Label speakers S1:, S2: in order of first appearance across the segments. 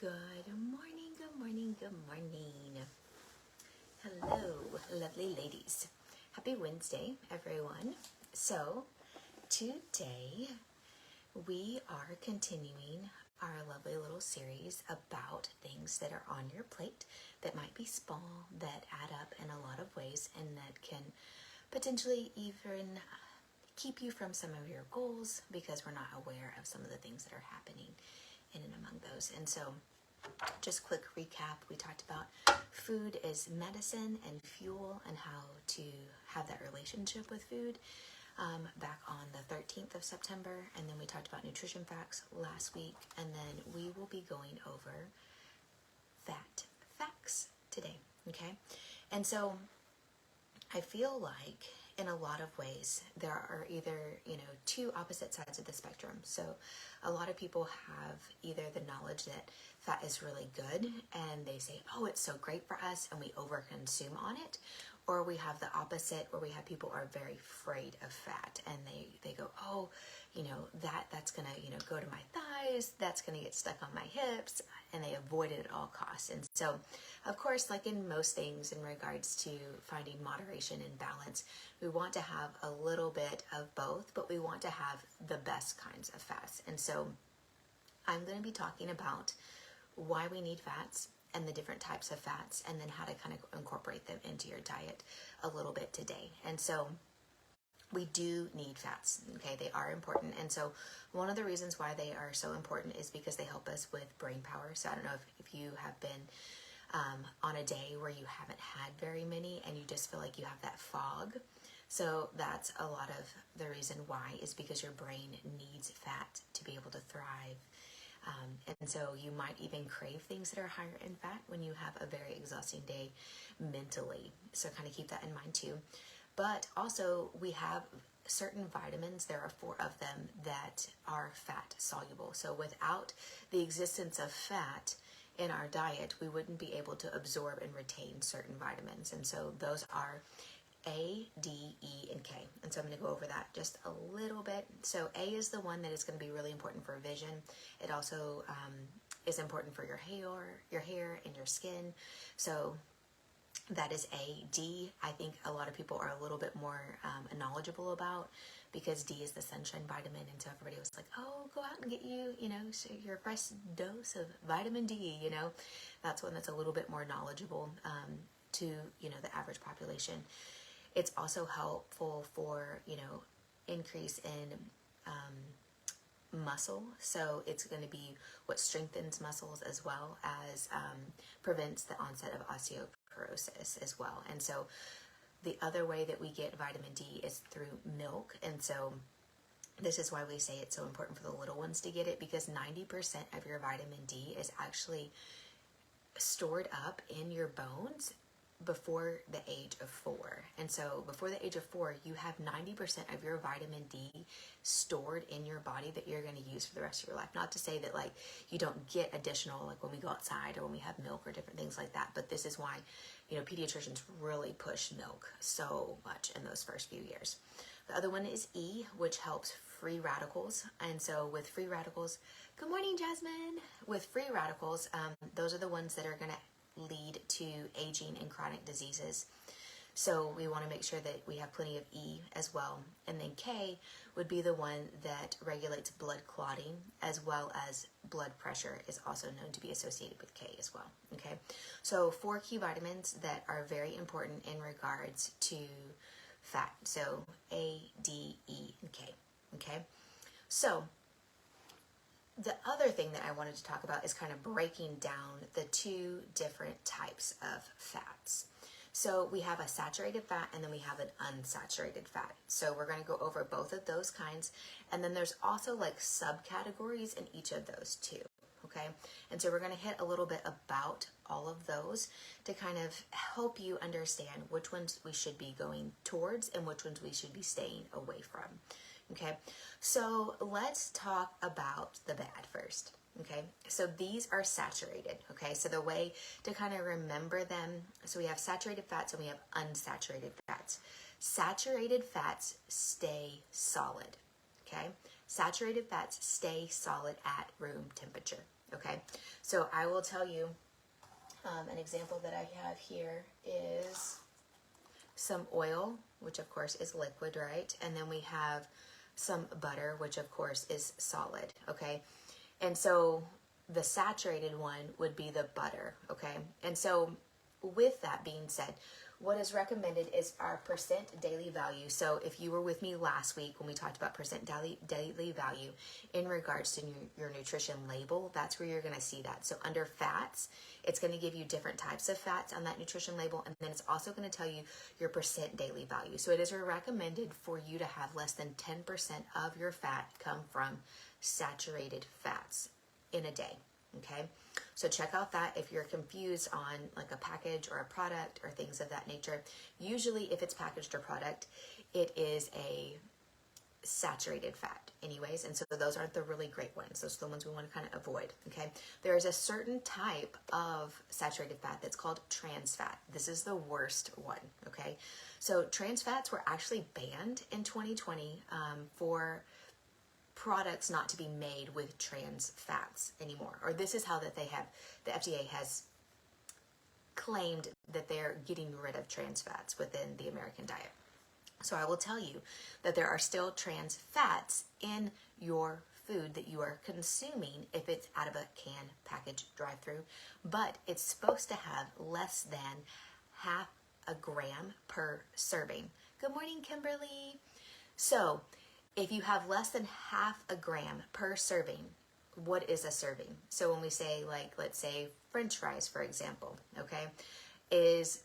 S1: Good morning, good morning, good morning. Hello, lovely ladies. Happy Wednesday, everyone. So, today we are continuing our lovely little series about things that are on your plate that might be small, that add up in a lot of ways, and that can potentially even keep you from some of your goals because we're not aware of some of the things that are happening in and among those. And so, just quick recap, we talked about food is medicine and fuel and how to have that relationship with food back on the 13th of September. And then we talked about nutrition facts last week. And then we will be going over fat facts today, okay? And so I feel like in a lot of ways there are either, two opposite sides of the spectrum. So a lot of people have either the knowledge that fat is really good and they say, oh, it's so great for us, and we overconsume on it. Or we have the opposite, where we have people are very afraid of fat and they go, oh, that's gonna, go to my thighs, that's gonna get stuck on my hips, and they avoid it at all costs. And so, of course, like in most things in regards to finding moderation and balance, we want to have a little bit of both, but we want to have the best kinds of fats. And so I'm going to be talking about why we need fats and the different types of fats, and then how to kind of incorporate them into your diet a little bit today. And so we do need fats, okay? They are important. And so one of the reasons why they are so important is because they help us with brain power. So I don't know if you have been on a day where you haven't had very many and you just feel like you have that fog. So that's a lot of the reason why, is because your brain needs fat to be able to thrive. And so you might even crave things that are higher in fat when you have a very exhausting day mentally. So kind of keep that in mind too. But also we have certain vitamins, there are 4 of them, that are fat soluble. So without the existence of fat in our diet, we wouldn't be able to absorb and retain certain vitamins. And so those are A, D, E, and K. And so I'm going to go over that just a little bit. So A is the one that is going to be really important for vision. It also is important for your hair and your skin. So that is A. D, I think a lot of people are a little bit more knowledgeable about, because D is the sunshine vitamin. And so everybody was like, oh, go out and get you, so your fresh dose of vitamin D, That's one that's a little bit more knowledgeable to, the average population. It's also helpful for, increase in muscle. So it's going to be what strengthens muscles, as well as prevents the onset of osteoporosis as well. And so the other way that we get vitamin D is through milk. And so this is why we say it's so important for the little ones to get it, because 90% of your vitamin D is actually stored up in your bones before the age of 4. And so before the age of 4, you have 90% of your vitamin D stored in your body that you're going to use for the rest of your life. Not to say that like you don't get additional, like when we go outside or when we have milk or different things like that, but this is why, pediatricians really push milk so much in those first few years. The other one is E, which helps free radicals. And so with free radicals, good morning, Jasmine. With free radicals, those are the ones that are going to lead to aging and chronic diseases. So we want to make sure that we have plenty of E as well. And then K would be the one that regulates blood clotting, as well as blood pressure is also known to be associated with K as well. Okay, so 4 key vitamins that are very important in regards to fat. So A, D, E, and K. Okay, so the other thing that I wanted to talk about is kind of breaking down the 2 different types of fats. So we have a saturated fat and then we have an unsaturated fat. So we're going to go over both of those kinds. And then there's also like subcategories in each of those too. Okay. And so we're going to hit a little bit about all of those to kind of help you understand which ones we should be going towards and which ones we should be staying away from. Okay. So let's talk about the bad first. Okay, so these are saturated. Okay, so the way to kind of remember them, so we have saturated fats and we have unsaturated fats. Saturated fats stay solid. Okay, saturated fats stay solid at room temperature. okay? So I will tell you, an example that I have here is some oil, which of course is liquid, right? And then we have some butter, which of course is solid, okay? And so the saturated one would be the butter, okay? And so with that being said, what is recommended is our percent daily value. So if you were with me last week when we talked about percent daily value in regards to your nutrition label, that's where you're going to see that. So under fats, it's going to give you different types of fats on that nutrition label, and then it's also going to tell you your percent daily value. So it is recommended for you to have less than 10% of your fat come from saturated fats in a day, okay? So check out that if you're confused on like a package or a product or things of that nature. Usually if it's packaged or product, it is a saturated fat anyways, and so those aren't the really great ones. Those are the ones we want to kind of avoid, okay? There is a certain type of saturated fat that's called trans fat. This is the worst one, okay? So trans fats were actually banned in 2020 for products not to be made with trans fats anymore, or this is how that they have, the FDA has claimed that they're getting rid of trans fats within the American diet. So I will tell you that there are still trans fats in your food that you are consuming if it's out of a can, package, drive-through, but it's supposed to have less than half a gram per serving. Good morning, Kimberly. So if you have less than half a gram per serving, what is a serving? So when we say, like, let's say French fries, for example, okay, is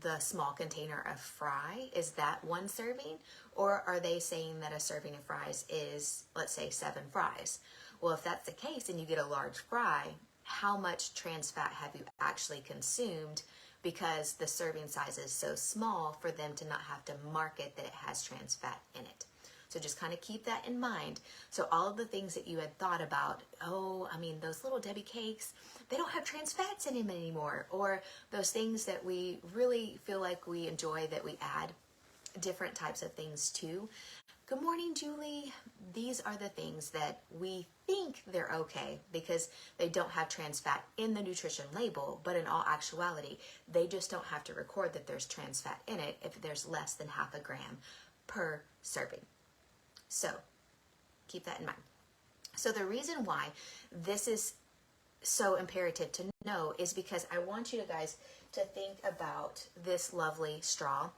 S1: the small container of fry, is that one serving? Or are they saying that a serving of fries is, let's say, 7 fries? Well, if that's the case and you get a large fry, how much trans fat have you actually consumed, because the serving size is so small for them to not have to market that it has trans fat in it. So just kind of keep that in mind. So all of the things that you had thought about, oh, I mean, those little Debbie cakes, they don't have trans fats in them anymore. Or those things that we really feel like we enjoy that we add different types of things to. Good morning, Julie. These are the things that we think they're okay because they don't have trans fat in the nutrition label, but in all actuality, they just don't have to record that there's trans fat in it if there's less than half a gram per serving. So keep that in mind. So the reason why this is so imperative to know is because I want you guys to think about this lovely straw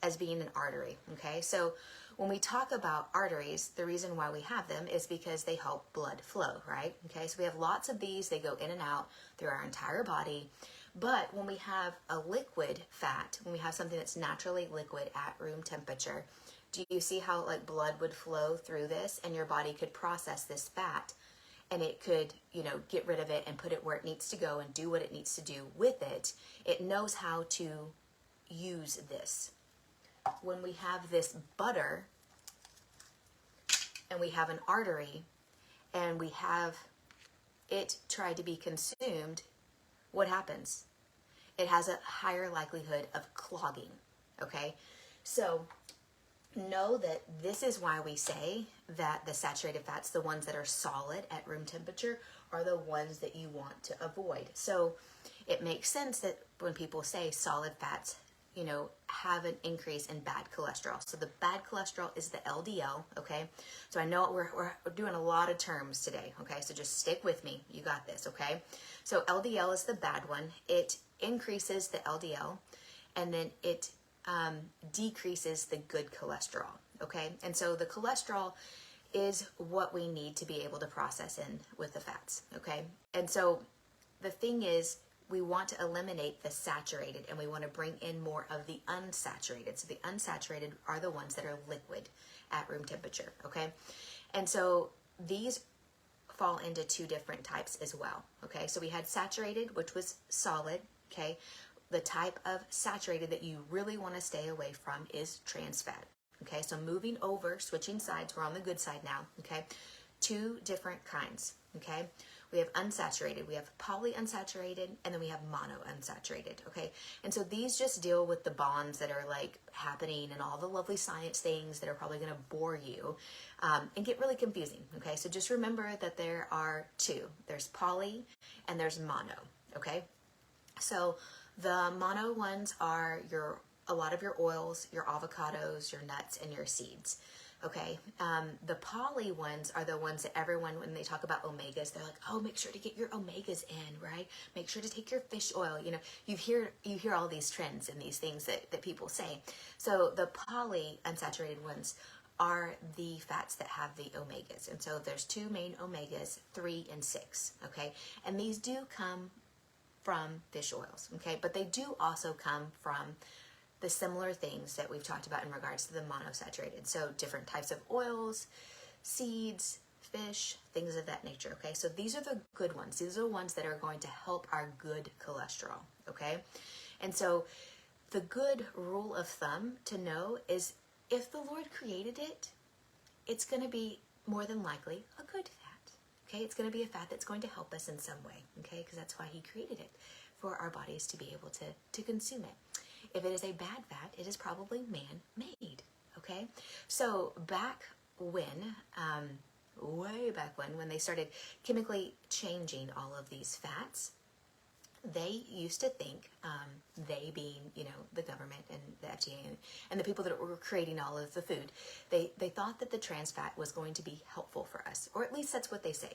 S1: as being an artery, okay? So when we talk about arteries, the reason why we have them is because they help blood flow, right? Okay, so we have lots of these. They go in and out through our entire body. But when we have a liquid fat, when we have something that's naturally liquid at room temperature, do you see how like blood would flow through this and your body could process this fat and it could, you know, get rid of it and put it where it needs to go and do what it needs to do with it. It knows how to use this. When we have this butter and we have an artery and we have it try to be consumed, what happens? It has a higher likelihood of clogging, okay? So know that this is why we say that the saturated fats, the ones that are solid at room temperature, are the ones that you want to avoid. So it makes sense that when people say solid fats, you know, have an increase in bad cholesterol. So the bad cholesterol is the LDL, okay? So I know we're doing a lot of terms today, okay? So just stick with me. You got this, okay? So LDL is the bad one. It increases the LDL, and then it decreases the good cholesterol, okay? And so the cholesterol is what we need to be able to process in with the fats, okay? And so the thing is, we want to eliminate the saturated and we want to bring in more of the unsaturated. So the unsaturated are the ones that are liquid at room temperature, okay? And so these fall into two different types as well, okay? So we had saturated, which was solid, okay? The type of saturated that you really want to stay away from is trans fat, okay? So moving over, switching sides, we're on the good side now, okay? Two different kinds, okay? we have unsaturated, we have polyunsaturated, and then we have monounsaturated, okay? And so these just deal with the bonds that are like happening and all the lovely science things that are probably going to bore you and get really confusing, okay? So just remember that there are two. There's poly and there's mono, okay? So the mono ones are a lot of your oils, your avocados, your nuts, and your seeds. Okay, the poly ones are the ones that everyone, when they talk about omegas, they're like, oh, make sure to get your omegas in, right? Make sure to take your fish oil. You know, you hear all these trends and these things that people say. So the poly unsaturated ones are the fats that have the omegas. And so there's two main omegas, 3 and 6, okay? And these do come from fish oils, okay? But they do also come from the similar things that we've talked about in regards to the monosaturated. So different types of oils, seeds, fish, things of that nature, okay? So these are the good ones. These are the ones that are going to help our good cholesterol, okay? And so the good rule of thumb to know is if the Lord created it, it's going to be more than likely a good fat, okay? It's going to be a fat that's going to help us in some way, okay? Because that's why he created it, for our bodies to be able to consume it. If it is a bad fat, it is probably man-made, okay? So back when, way back when they started chemically changing all of these fats, they used to think, they being, you know, the government and the FDA and the people that were creating all of the food, they thought that the trans fat was going to be helpful for us, or at least that's what they say.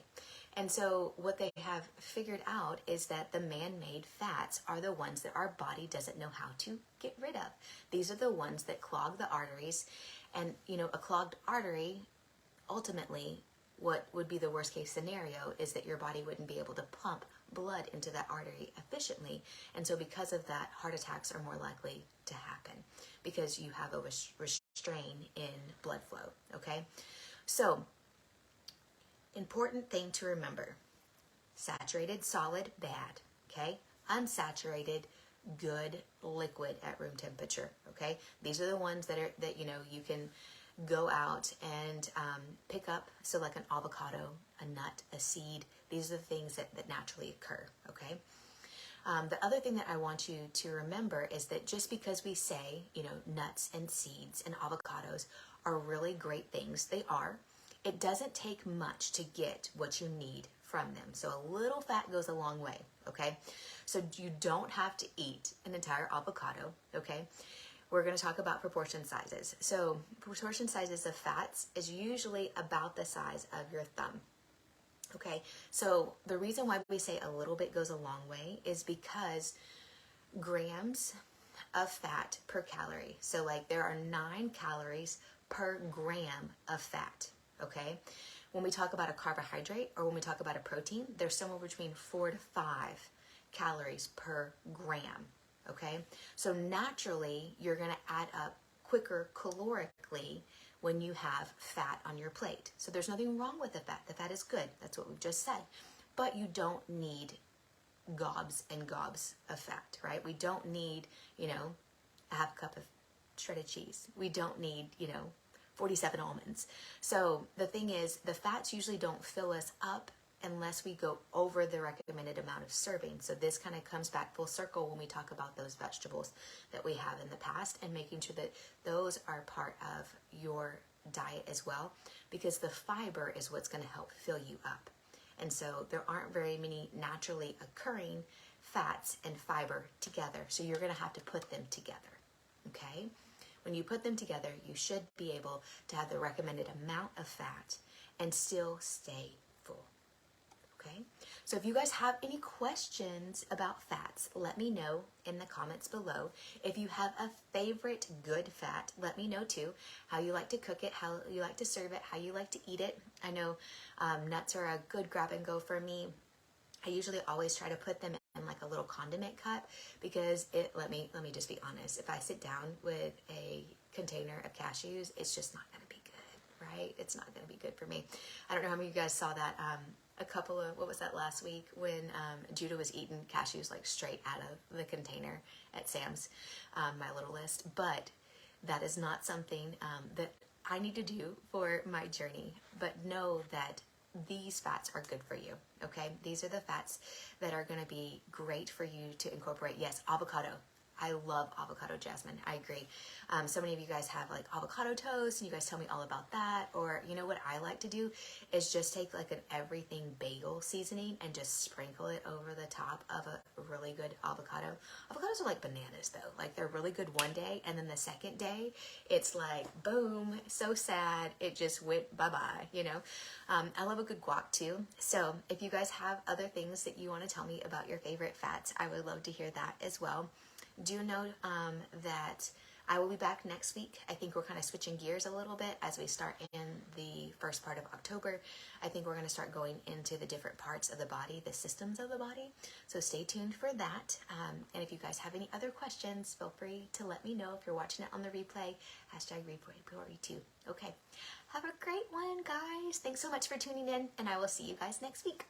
S1: And so what they have figured out is that the man-made fats are the ones that our body doesn't know how to get rid of. These are the ones that clog the arteries. And, you know, a clogged artery, ultimately, what would be the worst case scenario is that your body wouldn't be able to pump blood into that artery efficiently. And so because of that, heart attacks are more likely to happen because you have a restraint in blood flow, okay? So, important thing to remember: saturated, solid, bad, okay? Unsaturated, good, liquid at room temperature, okay? These are the ones that you know, you can go out and pick up. So like an avocado, a nut, a seed, these are the things that naturally occur, okay? The other thing that I want you to remember is that just because we say, you know, nuts and seeds and avocados are really great things, they are, it doesn't take much to get what you need from them. So a little fat goes a long way, okay? So you don't have to eat an entire avocado, okay? We're going to talk about proportion sizes. So proportion sizes of fats is usually about the size of your thumb, okay? So the reason why we say a little bit goes a long way is because grams of fat per calorie. So like there are 9 calories per gram of fat, okay? When we talk about a carbohydrate or when we talk about a protein, there's somewhere between 4 to 5 calories per gram, okay? So naturally, you're going to add up quicker calorically when you have fat on your plate. So there's nothing wrong with the fat. The fat is good. That's what we've just said. But you don't need gobs and gobs of fat, right? We don't need, you know, a half cup of shredded cheese. We don't need, you know, 47 almonds. So the thing is, the fats usually don't fill us up unless we go over the recommended amount of serving. So this kind of comes back full circle when we talk about those vegetables that we have in the past and making sure that those are part of your diet as well, because the fiber is what's going to help fill you up. And so there aren't very many naturally occurring fats and fiber together. So you're going to have to put them together, okay? When you put them together, you should be able to have the recommended amount of fat and still stay full, okay? So if you guys have any questions about fats, let me know in the comments below. If you have a favorite good fat, let me know too. How you like to cook it, how you like to serve it, how you like to eat it. I know nuts are a good grab and go for me. I usually always try to put them in like a little condiment cup because let me just be honest. If I sit down with a container of cashews, it's just not going to be good, right? It's not going to be good for me. I don't know how many of you guys saw that what was that last week when Judah was eating cashews like straight out of the container at Sam's, my little list. But that is not something that I need to do for my journey. But know that these fats are good for you, okay? These are the fats that are going to be great for you to incorporate. Yes, avocado. I love avocado, Jasmine. I agree. So many of you guys have like avocado toast, and you guys tell me all about that. Or you know what I like to do is just take like an everything bagel seasoning and just sprinkle it over the top of a really good avocado. Avocados are like bananas though. Like they're really good one day, and then the second day it's like boom, so sad. It just went bye-bye, you know. I love a good guac too. So if you guys have other things that you want to tell me about your favorite fats, I would love to hear that as well. Do note that I will be back next week. I think we're kind of switching gears a little bit as we start in the first part of October. I think we're going to start going into the different parts of the body, the systems of the body. So stay tuned for that. And if you guys have any other questions, feel free to let me know if you're watching it on the replay. #replay2. Okay. Have a great one, guys. Thanks so much for tuning in, and I will see you guys next week.